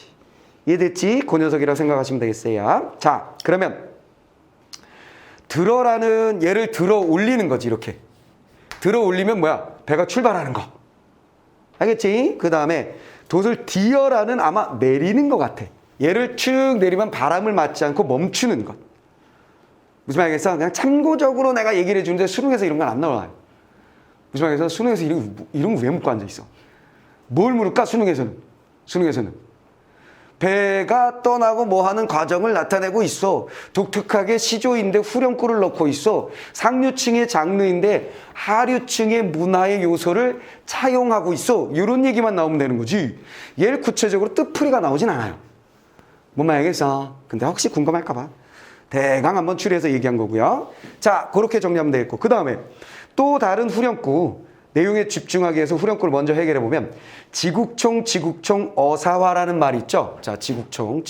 이해됐지? 그 녀석이라고 생각하시면 되겠어요. 자, 그러면 들어라는 얘를 들어 올리는 거지. 이렇게 들어 올리면 뭐야? 배가 출발하는 거. 알겠지? 그 다음에 돛을 디어라는 아마 내리는 것 같아. 얘를 쭉 내리면 바람을 맞지 않고 멈추는 것. 무슨 말이겠어? 그냥 참고적으로 내가 얘기를 해주는데 수능에서 이런 건 안 나와요. 무슨 말이겠어? 수능에서 이런 거 왜 묻고 앉아있어? 뭘 물을까? 수능에서는 배가 떠나고 뭐 하는 과정을 나타내고 있어. 독특하게 시조인데 후렴구를 넣고 있어. 상류층의 장르인데 하류층의 문화의 요소를 차용하고 있어. 이런 얘기만 나오면 되는 거지. 얘를 구체적으로 뜻풀이가 나오진 않아요. 뭔 말이겠어? 근데 혹시 궁금할까 봐 대강 한번 추리해서 얘기한 거고요. 자, 그렇게 정리하면 되겠고, 그 다음에 또 다른 후렴구 내용에 집중하기 위해서 후렴구를 먼저 해결해 보면 지국총 어사화라는 말이 있죠. 자, 지국총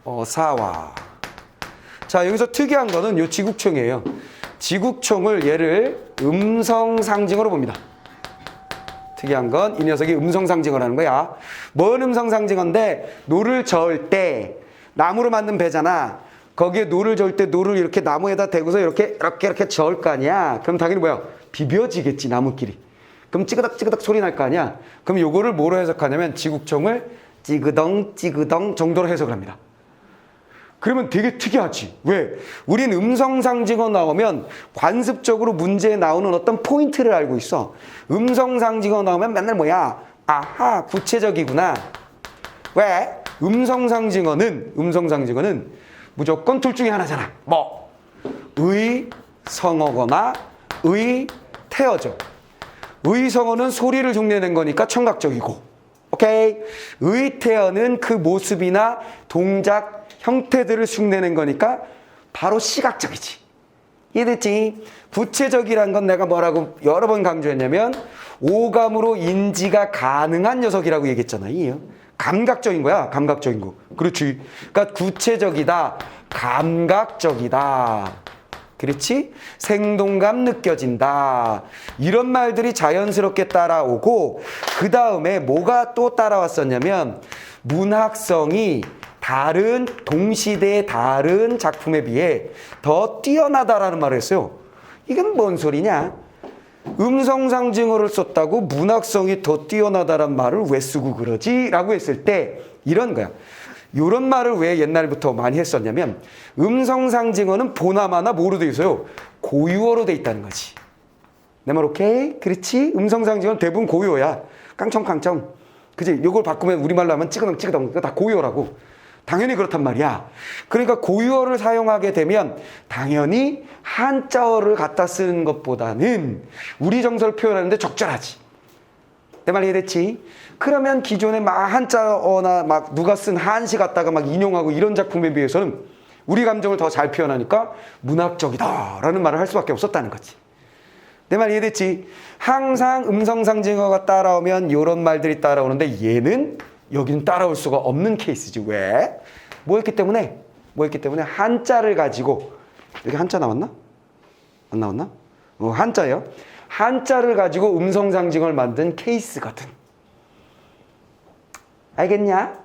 어사화. 자, 여기서 특이한 거는 요 지국총이에요. 지국총을 얘를 음성 상징어로 봅니다. 특이한 건 이 녀석이 음성 상징어를 하는 거야. 뭔 음성 상징어인데, 노를 저을 때 나무로 만든 배잖아. 거기에 노를 저을 때 노를 이렇게 나무에다 대고서 이렇게 저을 거 아니야. 그럼 당연히 뭐야? 비벼지겠지, 나무끼리. 그럼 찌그덕 소리 날 거 아니야. 그럼 요거를 뭐로 해석하냐면 지국총을 찌그덩 정도로 해석을 합니다. 그러면 되게 특이하지. 왜? 우린 음성 상징어 나오면 관습적으로 문제에 나오는 어떤 포인트를 알고 있어. 음성 상징어 나오면 맨날 뭐야? 아하, 구체적이구나. 왜? 음성 상징어는 무조건 둘 중에 하나잖아. 뭐? 의성어거나 의태어죠. 의성어는 소리를 흉내낸 거니까 청각적이고, 오케이? 의태어는 그 모습이나 동작, 형태들을 흉내낸 거니까 바로 시각적이지. 이해됐지? 구체적이란 건 내가 뭐라고 여러 번 강조했냐면 오감으로 인지가 가능한 녀석이라고 얘기했잖아. 이해요? 감각적인 거야. 감각적인 거. 그렇지. 그러니까 구체적이다. 감각적이다. 그렇지? 생동감 느껴진다. 이런 말들이 자연스럽게 따라오고, 그 다음에 뭐가 또 따라왔었냐면 문학성이 다른 동시대의 다른 작품에 비해 더 뛰어나다라는 말을 했어요. 이건 뭔 소리냐? 음성상징어를 썼다고 문학성이 더 뛰어나다란 말을 왜 쓰고 그러지? 라고 했을 때 이런 거야. 이런 말을 왜 옛날부터 많이 했었냐면 음성상징어는 보나마나 뭐로 돼 있어요? 고유어로 돼 있다는 거지. 내 말 오케이? 그렇지? 음성상징어는 대부분 고유어야. 깡청깡청. 그치? 이걸 바꾸면 우리말로 하면 찌그덩. 이거 다 고유어라고. 당연히 그렇단 말이야. 그러니까 고유어를 사용하게 되면 당연히 한자어를 갖다 쓰는 것보다는 우리 정서를 표현하는데 적절하지. 내 말 이해됐지? 그러면 기존에 막 한자어나 막 누가 쓴 한시 갖다가 막 인용하고 이런 작품에 비해서는 우리 감정을 더 잘 표현하니까 문학적이다라는 말을 할 수밖에 없었다는 거지. 내 말 이해됐지? 항상 음성상징어가 따라오면 이런 말들이 따라오는데 얘는 여기는 따라올 수가 없는 케이스지. 왜? 뭐였기 때문에 한자를 가지고, 여기 한자 나왔나? 안 나왔나? 한자예요. 한자를 가지고 음성상징어를 만든 케이스거든. 알겠냐?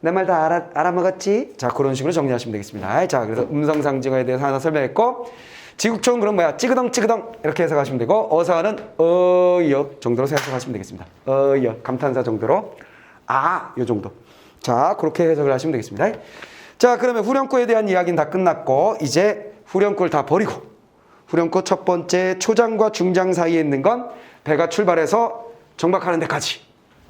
내 말 다 알아먹었지? 자, 그런 식으로 정리하시면 되겠습니다. 자, 그래서 음성상징어에 대해서 하나 설명했고, 지국총은 그럼 뭐야? 찌그덩 이렇게 해석하시면 되고, 어사는 어여 정도로 해석하시면 되겠습니다. 어여, 감탄사 정도로. 요 정도. 자, 그렇게 해석을 하시면 되겠습니다. 자, 그러면 후렴구에 대한 이야기는 다 끝났고, 이제 후렴구를 다 버리고, 후렴구 첫 번째 초장과 중장 사이에 있는 건 배가 출발해서 정박하는 데까지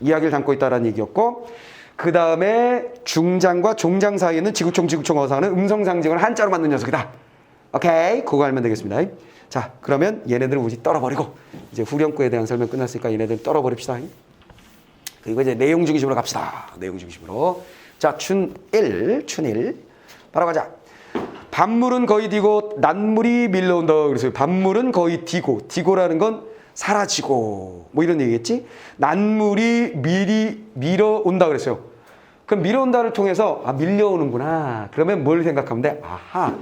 이야기를 담고 있다는 얘기였고, 그 다음에 중장과 종장 사이에는 지구총 어사는 음성상징을 한자로 만든 녀석이다. 오케이? 그거 알면 되겠습니다. 자, 그러면 얘네들을 우리 떨어버리고, 이제 후렴구에 대한 설명 끝났으니까 얘네들 떨어버립시다. 그리고 이제 내용 중심으로 갑시다. 내용 중심으로. 자, 춘일. 바로 가자. 밤물은 거의 디고 낮물이 밀려온다. 그래서 밤물은 거의 디고라는 건 사라지고 뭐 이런 얘기겠지? 낮물이 밀어온다 그랬어요. 그럼 밀어온다를 통해서 밀려오는구나. 그러면 뭘 생각하면 돼? 아하,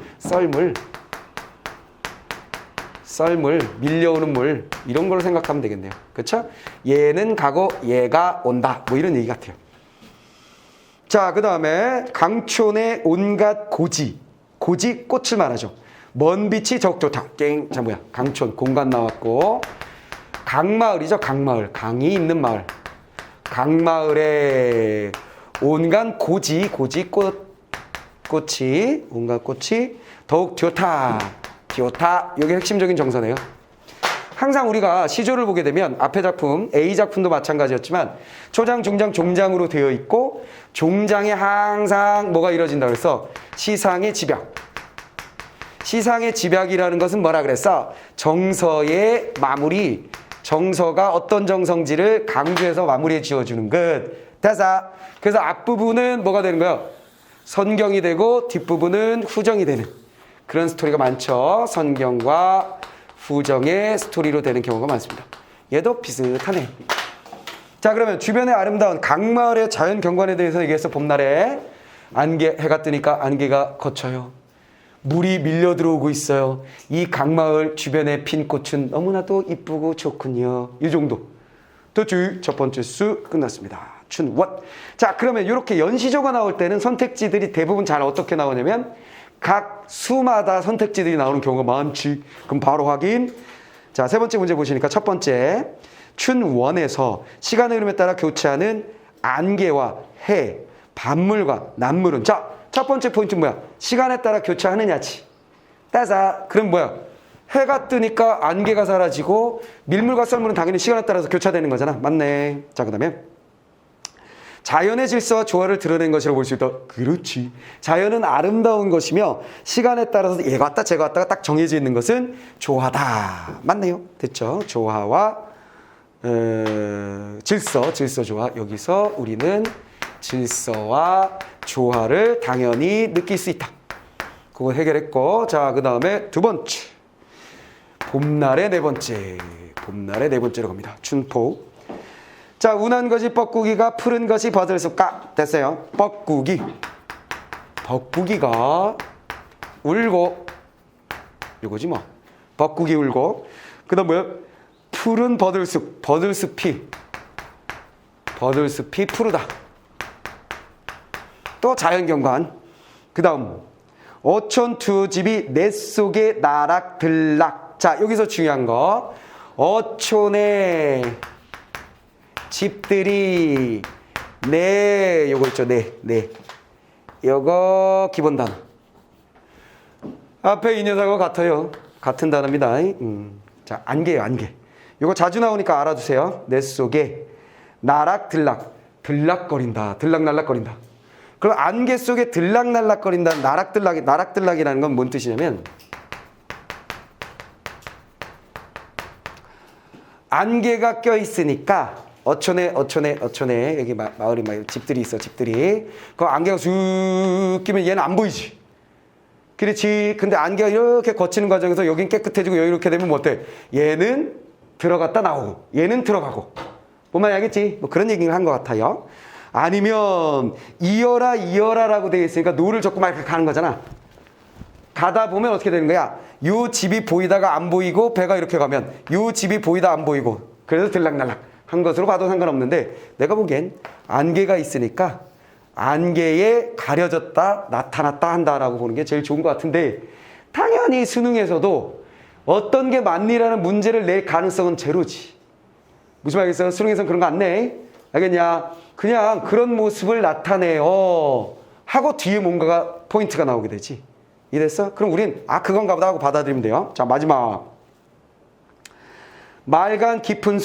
썰물, 밀려오는 물, 이런 걸 생각하면 되겠네요. 그렇죠? 얘는 가고 얘가 온다. 뭐 이런 얘기 같아요. 자, 그 다음에 강촌의 온갖 고지, 꽃을 말하죠. 먼 빛이 적 좋다. 자, 뭐야? 강촌, 공간 나왔고, 강마을이죠. 강마을, 강이 있는 마을. 강마을에 온갖 고지 온갖 꽃이 더욱 좋다. 이게 핵심적인 정서네요. 항상 우리가 시조를 보게 되면 앞에 작품, A 작품도 마찬가지였지만 초장, 중장, 종장으로 되어 있고 종장에 항상 뭐가 이루어진다고 해서 시상의 집약. 시상의 집약이라는 것은 뭐라 그랬어? 정서의 마무리. 정서가 어떤 정성지를 강조해서 마무리해 지어주는 것. 대사. 그래서 앞부분은 뭐가 되는 거예요? 선경이 되고 뒷부분은 후정이 되는 그런 스토리가 많죠. 선경과 후정의 스토리로 되는 경우가 많습니다. 얘도 비슷하네. 자, 그러면 주변의 아름다운 강마을의 자연 경관에 대해서 얘기해서 봄날에 해가 뜨니까 안개가 걷혀요. 물이 밀려 들어오고 있어요. 이 강마을 주변에 핀 꽃은 너무나도 이쁘고 좋군요. 이 정도. 도주 첫 번째 수 끝났습니다. 춘원. 자, 그러면 이렇게 연시조가 나올 때는 선택지들이 대부분 잘 어떻게 나오냐면 각 수마다 선택지들이 나오는 경우가 많지. 그럼 바로 확인. 자, 세 번째 문제 보시니까 첫 번째 춘원에서 시간의 흐름에 따라 교체하는 안개와 해, 밤물과 낮물은 자, 첫 번째 포인트는 뭐야? 시간에 따라 교체하느냐지. 따자. 그럼 뭐야? 해가 뜨니까 안개가 사라지고 밀물과 썰물은 당연히 시간에 따라서 교차되는 거잖아. 맞네. 자, 그 다음에 자연의 질서와 조화를 드러낸 것이라고 볼 수 있다. 그렇지. 자연은 아름다운 것이며 시간에 따라서 얘가 왔다 제가 왔다가 딱 정해져 있는 것은 조화다. 맞네요. 됐죠? 조화와 질서 조화. 여기서 우리는 질서와 조화를 당연히 느낄 수 있다. 그거 해결했고, 자, 그 다음에 두 번째 봄날의 네 번째로 갑니다. 춘포. 자, 운한 것이 뻐꾸기가 푸른 것이 버들숲가. 됐어요. 뻐꾸기가 울고 이거지 뭐. 뻐꾸기 울고. 그 다음 뭐야? 푸른 버들숲이 푸르다. 또 자연경관. 그 다음 어촌 두 집이 내 속에 나락들락. 자, 여기서 중요한 거 어촌의 집들이 요거 있죠. 요거 기본 단어. 앞에 이 녀석과 같아요. 같은 단어입니다. 자, 안개예요, 안개. 요거 자주 나오니까 알아두세요. 내 속에 나락들락, 들락거린다, 들락날락거린다. 그럼 안개 속에 들락날락거린다, 나락들락이라는 건 뭔 뜻이냐면 안개가 껴있으니까 어촌에 여기 마을이 막 집들이 있어. 집들이 그 안개가 쑥 끼면 얘는 안 보이지. 그렇지. 근데 안개가 이렇게 거치는 과정에서 여긴 깨끗해지고 여기 이렇게 되면 뭐 어때? 얘는 들어갔다 나오고 얘는 들어가고 뭔 알겠지? 뭐 그런 얘기를 한 것 같아요. 아니면 이어라라고 되어 있으니까 노를 적고 막 이렇게 가는 거잖아. 가다 보면 어떻게 되는 거야? 요 집이 보이다가 안 보이고 배가 이렇게 가면 요 집이 보이다 안 보이고 그래서 들락날락 한 것으로 봐도 상관없는데 내가 보기엔 안개가 있으니까 안개에 가려졌다 나타났다 한다라고 보는 게 제일 좋은 것 같은데 당연히 수능에서도 어떤 게 맞니라는 문제를 낼 가능성은 제로지. 무슨 말이겠어? 수능에서는 그런 거 안 내. 알겠냐? 그냥 그런 모습을 나타내요 하고 뒤에 뭔가가 포인트가 나오게 되지. 이랬어? 그럼 우린 그건가 보다 하고 받아들이면 돼요. 자, 마지막 맑은 깊은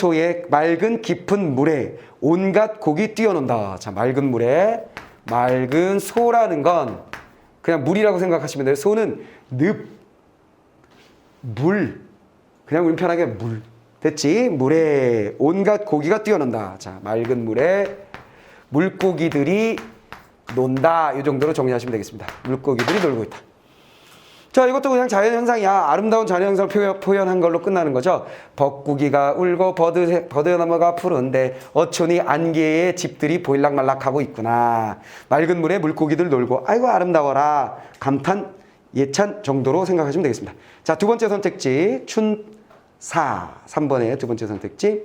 물에 온갖 곡이 뛰어논다. 자, 맑은 물에 맑은 소라는 건 그냥 물이라고 생각하시면 돼요. 소는 물 그냥 우린 편하게 물 됐지? 물에 온갖 고기가 뛰어논다. 자, 맑은 물에 물고기들이 논다. 이 정도로 정리하시면 되겠습니다. 물고기들이 놀고 있다. 자, 이것도 그냥 자연현상이야. 아름다운 자연현상을 표현한 걸로 끝나는 거죠. 벚꾸기가 울고 버드나무가 푸른데 어촌이 안개에 집들이 보일락말락하고 있구나. 맑은 물에 물고기들 놀고 아이고 아름다워라. 감탄, 예찬 정도로 생각하시면 되겠습니다. 자, 두 번째 선택지 춘사. 3번의 두 번째 선택지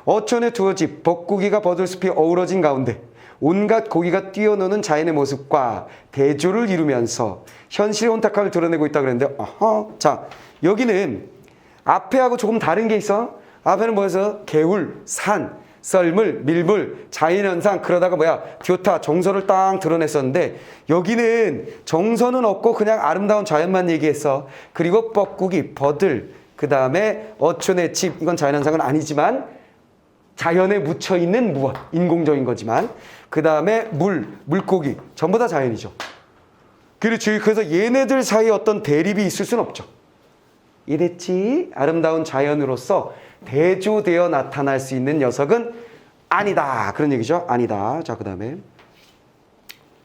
어촌의 두어 집 벚꾸기가 버들숲이 어우러진 가운데 온갖 고기가 뛰어노는 자연의 모습과 대조를 이루면서 현실의 혼탁함을 드러내고 있다 그랬는데 자, 여기는 앞에하고 조금 다른 게 있어. 앞에는 뭐였어? 개울, 산, 썰물, 밀물, 자연현상 그러다가 교타, 정서를 딱 드러냈었는데 여기는 정서는 없고 그냥 아름다운 자연만 얘기했어. 그리고 뻐꾸기, 버들 그 다음에 어촌의 집, 이건 자연현상은 아니지만 자연에 묻혀있는 무엇, 인공적인 거지만 그 다음에 물고기, 전부 다 자연이죠. 그렇지. 그래서 얘네들 사이에 어떤 대립이 있을 수는 없죠. 이랬지? 아름다운 자연으로서 대조되어 나타날 수 있는 녀석은 아니다. 그런 얘기죠. 아니다. 자, 그 다음에.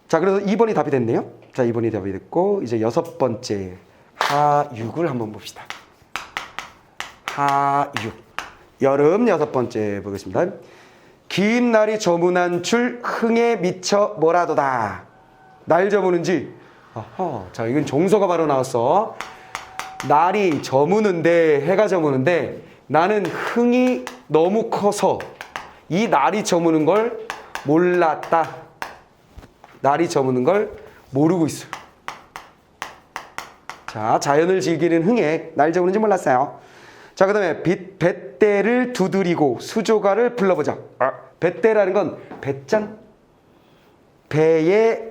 자, 그래서 2번이 답이 됐네요. 자, 2번이 답이 됐고, 이제 6번째. 하육을 한번 봅시다. 하육. 여름 6번째 보겠습니다. 긴 날이 저문한 줄 흥에 미쳐 뭐라도다. 날 저무는지. 아하. 자, 이건 정서가 바로 나왔어. 날이 저무는데, 해가 저무는데 나는 흥이 너무 커서 이 날이 저무는 걸 몰랐다. 날이 저무는 걸 모르고 있어요. 자, 자연을 즐기는 흥에 날 저무는지 몰랐어요. 자, 그 다음에 뱃대를 두드리고 수조가를 불러보자. 뱃대라는 건 배짱. 배의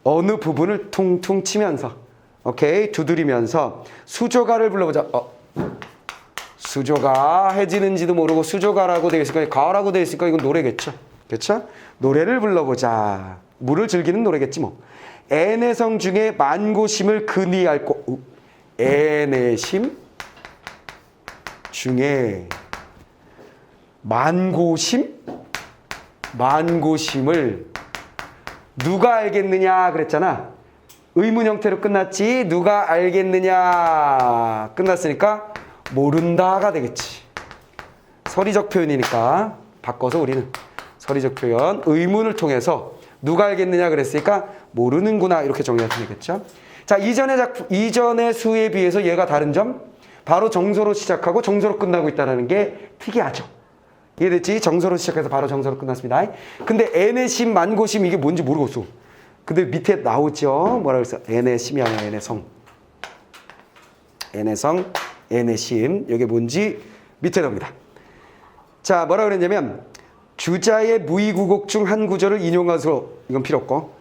어느 부분을 퉁퉁 치면서, 오케이, 두드리면서 수조가를 불러보자. 수조가 해지는지도 모르고 수조가라고 되어 있으니까, 가라고 되어 있으니까 이건 노래겠죠. 그렇죠? 노래를 불러보자. 물을 즐기는 노래겠지 뭐. 애내성 중에 만고심을 근히 앓고. 애내심 중에 만고심을 누가 알겠느냐 그랬잖아. 의문 형태로 끝났지. 누가 알겠느냐 끝났으니까 모른다가 되겠지. 서리적 표현이니까 바꿔서 우리는 서리적 표현 의문을 통해서 누가 알겠느냐 그랬으니까 모르는구나 이렇게 정리하시면 되겠죠. 자, 이전의 수에 비해서 얘가 다른 점, 바로 정서로 시작하고 정서로 끝나고 있다는 게 특이하죠. 이해됐지? 정서로 시작해서 바로 정서로 끝났습니다. 근데 애내심, 만고심 이게 뭔지 모르겠어. 근데 밑에 나오죠. 뭐라 그랬어? 애내심이 아니라 애내성. 애내성, 애내심. 이게 뭔지 밑에 나옵니다. 자, 뭐라 그랬냐면 주자의 무의구곡 중 한 구절을 인용하서, 이건 필요 없고,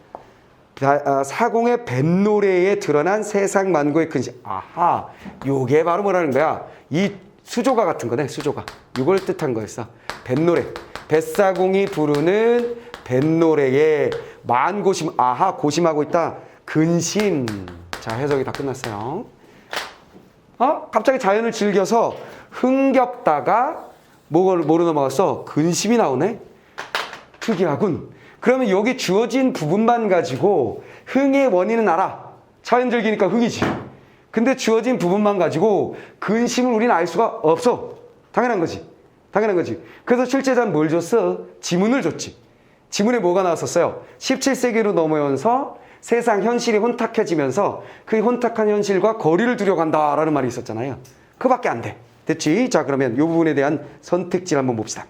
사공의 뱃노래에 드러난 세상 만고의 근심. 아하, 요게 바로 뭐라는 거야? 이 수조가 같은 거네, 수조가. 이걸 뜻한 거였어. 뱃노래. 뱃사공이 부르는 뱃노래에 만고심. 아하, 고심하고 있다. 근심. 자, 해석이 다 끝났어요. 갑자기 자연을 즐겨서 흥겹다가 뭐로 넘어갔어? 근심이 나오네? 특이하군. 그러면 여기 주어진 부분만 가지고 흥의 원인은 알아. 자연 즐기니까 흥이지. 근데 주어진 부분만 가지고 근심을 우리는 알 수가 없어. 당연한 거지. 당연한 거지. 그래서 출제자는 뭘 줬어? 지문을 줬지. 지문에 뭐가 나왔었어요? 17세기로 넘어오면서 세상 현실이 혼탁해지면서 그 혼탁한 현실과 거리를 두려간다라는 말이 있었잖아요. 그밖에 안 돼. 됐지? 자, 그러면 이 부분에 대한 선택지를 한번 봅시다.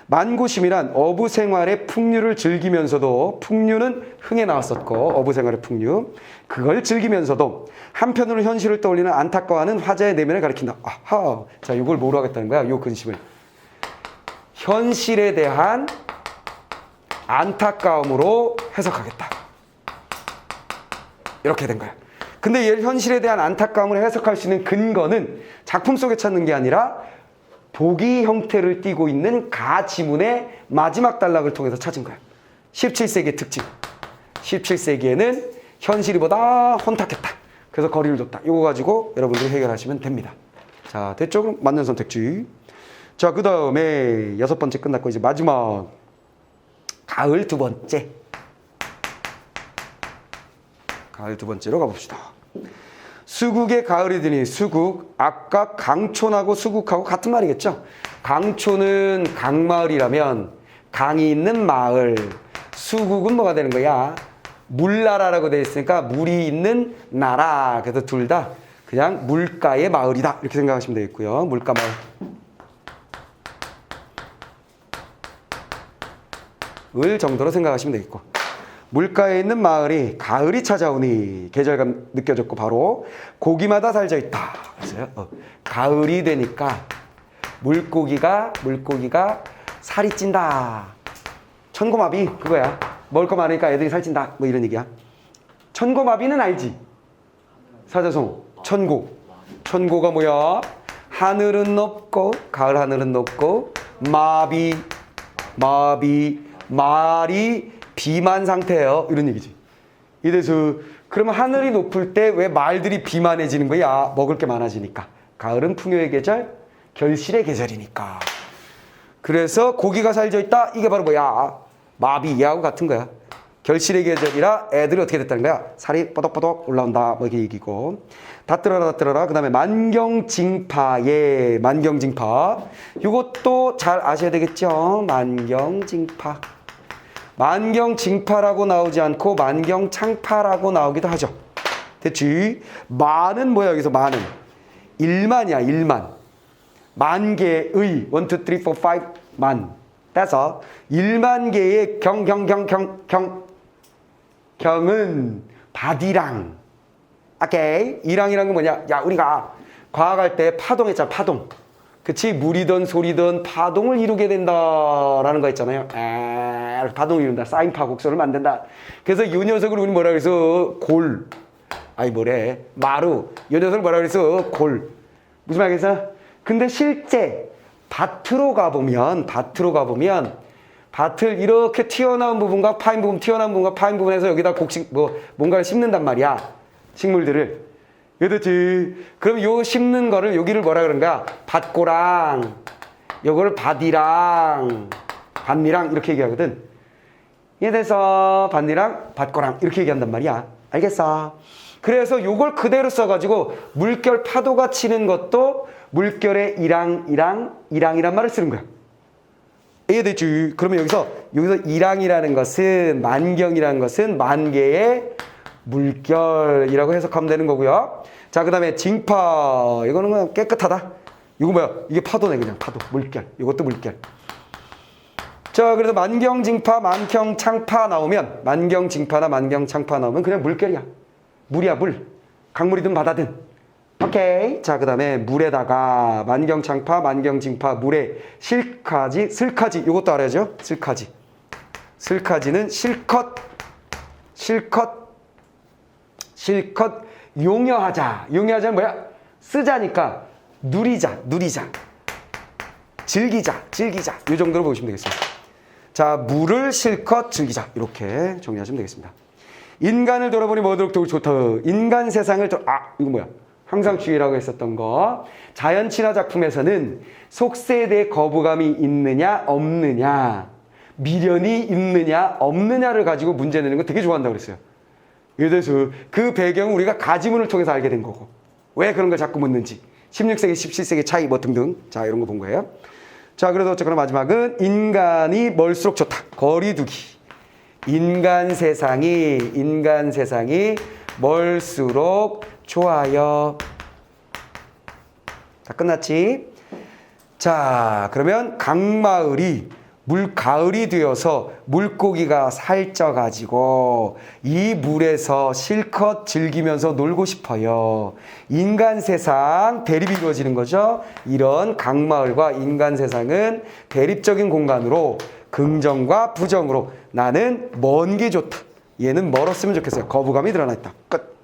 만고심이란 어부생활의 풍류를 즐기면서도, 풍류는 흥에 나왔었고 어부생활의 풍류, 그걸 즐기면서도 한편으로 현실을 떠올리는 안타까워하는 화자의 내면을 가리킨다. 아하, 자, 이걸 뭐로 하겠다는 거야? 이 근심을 현실에 대한 안타까움으로 해석하겠다. 이렇게 된 거야. 근데 이 현실에 대한 안타까움을 해석할 수 있는 근거는 작품 속에 찾는 게 아니라 보기 형태를 띠고 있는 가지문의 마지막 단락을 통해서 찾은 거야. 17세기의 특징. 17세기에는 현실이보다 혼탁했다. 그래서 거리를 뒀다. 이거 가지고 여러분들이 해결하시면 됩니다. 자, 됐죠? 그럼 맞는 선택지. 자, 그 다음에 6번째 끝났고 이제 마지막 가을 2번째. 가을 2번째로 가봅시다. 수국의 가을이 드니, 수국, 아까 강촌하고 수국하고 같은 말이겠죠. 강촌은 강마을이라면 강이 있는 마을, 수국은 뭐가 되는 거야? 물나라라고 되어 있으니까 물이 있는 나라. 그래서 둘 다 그냥 물가의 마을이다 이렇게 생각하시면 되겠고요. 물가 마을. 을 정도로 생각하시면 되겠고, 물가에 있는 마을이 가을이 찾아오니 계절감 느껴졌고 바로 고기마다 살져 있다. 그래서요. 가을이 되니까 물고기가 살이 찐다. 천고마비 그거야. 먹을 거 많으니까 애들이 살찐다. 뭐 이런 얘기야. 천고마비는 알지? 사자성어. 천고가 뭐야? 하늘은 높고 가을 하늘은 높고 말이 비만 상태예요. 이런 얘기지. 이래서 그러면 하늘이 높을 때 왜 말들이 비만해지는 거야? 먹을 게 많아지니까. 가을은 풍요의 계절, 결실의 계절이니까. 그래서 고기가 살져 있다. 이게 바로 뭐야? 마비하고 같은 거야. 결실의 계절이라 애들이 어떻게 됐다는 거야? 살이 뽀덕뽀덕 올라온다. 뭐 이렇게 얘기고. 다 들어라. 그 다음에 만경징파. 예, 만경징파. 이것도 잘 아셔야 되겠죠? 만경징파. 만경징파라고 나오지 않고 만경창파라고 나오기도 하죠. 됐지? 만은 뭐야, 여기서 만은? 일만이야, 일만. 만 개의, 1, 2, 3, 4, 5, 만. 따서 1만 개의 경은 바디랑. 오케이? 이랑이란 건 뭐냐? 야, 우리가 과학할 때 파동 했잖아, 파동. 그치? 물이든 소리든 파동을 이루게 된다라는 거 있잖아요. 파동을 이룬다. 사인파 곡선을 만든다. 그래서 이 녀석을 우리 뭐라 그래서 골. 아이 뭐래? 마루. 이 녀석을 뭐라 그래서 골. 무슨 말이겠어? 근데 실제 밭으로 가보면 밭을 이렇게 튀어나온 부분과 파인 부분, 튀어나온 부분과 파인 부분에서 여기다 뭔가를 심는단 말이야. 식물들을. 그렇지. 그럼 요 심는 거를 여기를 뭐라 그런가? 밭고랑, 요거를 밭이랑, 밭미랑 이렇게 얘기하거든. 이래서 밭미랑, 밭고랑 이렇게 얘기한단 말이야. 알겠어? 그래서 요걸 그대로 써가지고 물결 파도가 치는 것도 물결의 이랑이란 말을 쓰는 거야. 이해되지? 그러면 여기서 이랑이라는 것은, 만경이라는 것은 만 개의 물결이라고 해석하면 되는 거고요. 자, 그 다음에 징파. 이거는 그냥 깨끗하다. 이거 뭐야? 이게 파도네, 그냥 파도. 물결. 이것도 물결. 자, 그래서 만경징파, 만경창파 나오면, 만경징파나 만경창파 나오면 그냥 물결이야. 물이야, 물. 강물이든 바다든. 오케이. 자, 그 다음에 물에다가 만경창파, 만경징파, 물에 실카지, 슬카지. 이것도 알아야죠? 슬카지. 슬카지는 실컷 용여하자. 용여하자는 뭐야? 쓰자니까 누리자. 즐기자. 이 정도로 보시면 되겠습니다. 자, 물을 실컷 즐기자. 이렇게 정리하시면 되겠습니다. 인간을 돌아보니 뭐더욱 좋다. 인간 세상을 이거 뭐야? 항상 주의라고 했었던 거. 자연 친화 작품에서는 속세에 대해 거부감이 있느냐 없느냐, 미련이 있느냐 없느냐를 가지고 문제 내는 거 되게 좋아한다고 그랬어요. 예를 들어서 그 배경은 우리가 가지문을 통해서 알게 된 거고, 왜 그런 걸 자꾸 묻는지, 16세기 17세기 차이 뭐 등등. 자, 이런 거 본 거예요. 자, 그래서 어쨌거나 마지막은 인간이 멀수록 좋다. 거리두기. 인간 세상이 멀수록 좋아요. 다 끝났지? 자, 그러면 강마을이 물가을이 되어서 물고기가 살쪄가지고 이 물에서 실컷 즐기면서 놀고 싶어요. 인간 세상 대립이 이루어지는 거죠. 이런 강마을과 인간 세상은 대립적인 공간으로 긍정과 부정으로 나는 먼 게 좋다. 얘는 멀었으면 좋겠어요. 거부감이 드러나 있다. 끝.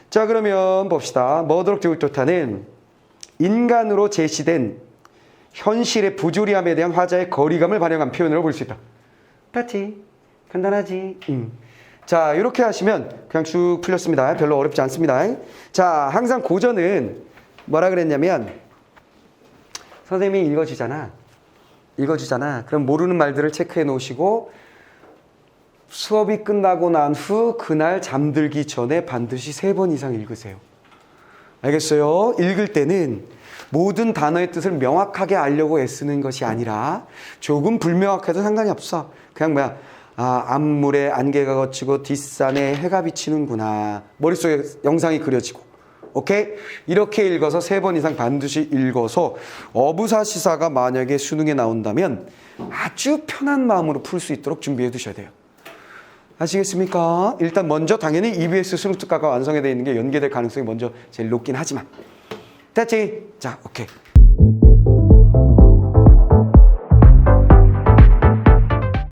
자, 그러면 봅시다. 뭐더욱 좋다는 인간으로 제시된 현실의 부조리함에 대한 화자의 거리감을 반영한 표현으로 볼 수 있다. 맞지? 간단하지? 자, 이렇게 하시면 그냥 쭉 풀렸습니다. 별로 어렵지 않습니다. 자, 항상 고전은 뭐라 그랬냐면, 선생님이 읽어주잖아. 그럼 모르는 말들을 체크해 놓으시고 수업이 끝나고 난 후 그날 잠들기 전에 반드시 3번 이상 읽으세요. 알겠어요? 읽을 때는 모든 단어의 뜻을 명확하게 알려고 애쓰는 것이 아니라 조금 불명확해도 상관이 없어. 그냥 뭐야? 앞물에 안개가 걷히고 뒷산에 해가 비치는구나. 머릿속에 영상이 그려지고. 오케이? 이렇게 읽어서 3번 이상 반드시 읽어서 어부사시사가 만약에 수능에 나온다면 아주 편한 마음으로 풀 수 있도록 준비해 두셔야 돼요. 아시겠습니까? 일단 먼저 당연히 EBS 수능특가가 완성이 되어 있는 게 연계될 가능성이 먼저 제일 높긴 하지만. 됐지? 자, 오케이.